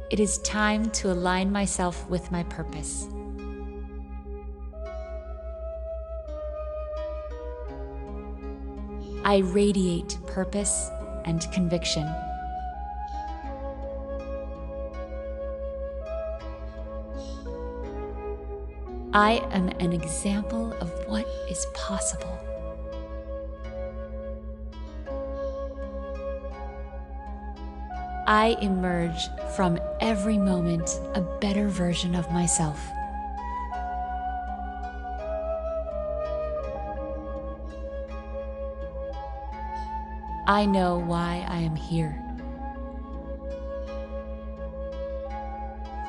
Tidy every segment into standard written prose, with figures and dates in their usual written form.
It is time to align myself with my purpose. I radiate purpose and conviction. I am an example of what is possible. I emerge from every moment a better version of myself. I know why I am here.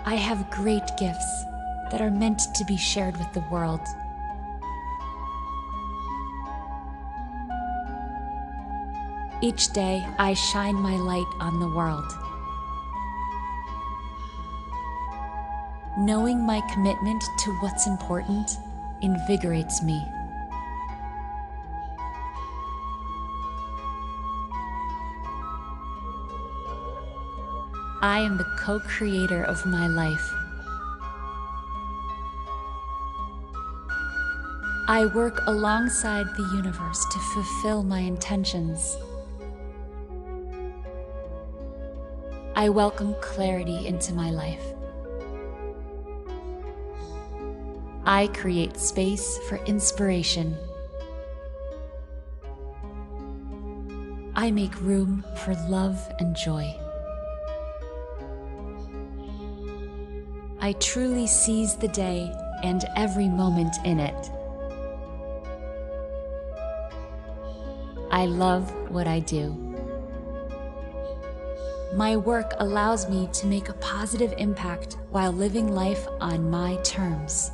I have great gifts that are meant to be shared with the world. Each day, I shine my light on the world. Knowing my commitment to what's important invigorates me. I am the co-creator of my life. I work alongside the universe to fulfill my intentions. I welcome clarity into my life. I create space for inspiration. I make room for love and joy. I truly seize the day and every moment in it. I love what I do. My work allows me to make a positive impact while living life on my terms.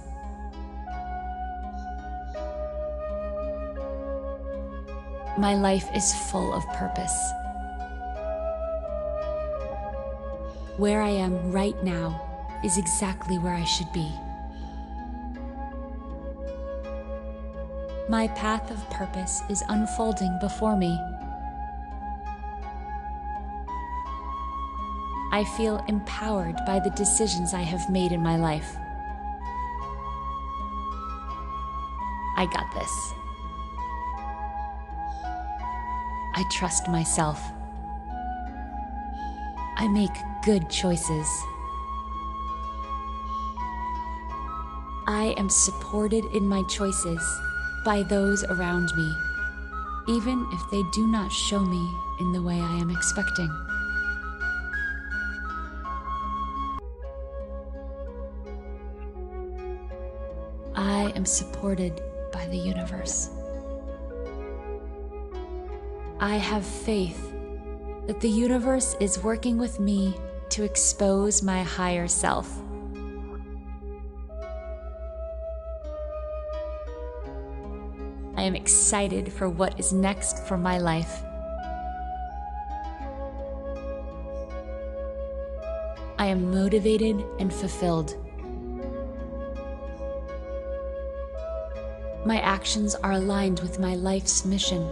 My life is full of purpose. Where I am right now is exactly where I should be. My path of purpose is unfolding before me. I feel empowered by the decisions I have made in my life. I got this. I trust myself. I make good choices. I am supported in my choices by those around me, even if they do not show me in the way I am expecting. I am supported by the universe. I have faith that the universe is working with me to expose my higher self. I am excited for what is next for my life. I am motivated and fulfilled. My actions are aligned with my life's mission.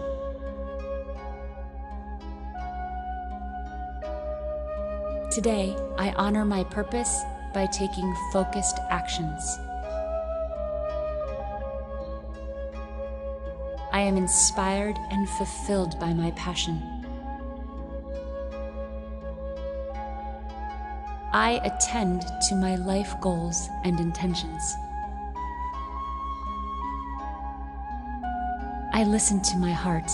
Today, I honor my purpose by taking focused actions. I am inspired and fulfilled by my passion. I attend to my life goals and intentions. I listen to my heart.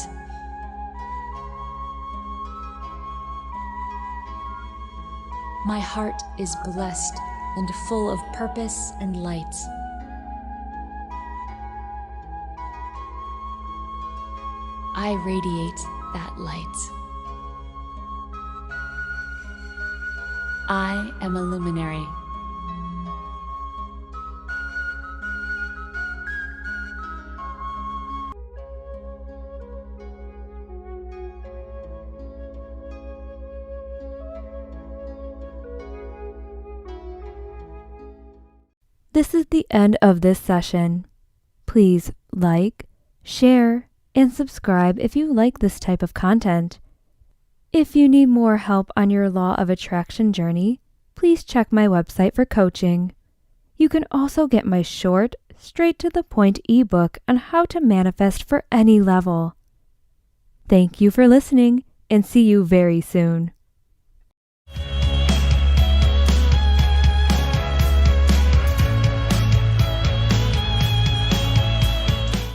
My heart is blessed and full of purpose and light. I radiate that light. I am a luminary. This is the end of this session. Please like, share, and subscribe if you like this type of content. If you need more help on your law of attraction journey, please check my website for coaching. You can also get my short, straight-to-the-point ebook on how to manifest for any level. Thank you for listening, and see you very soon.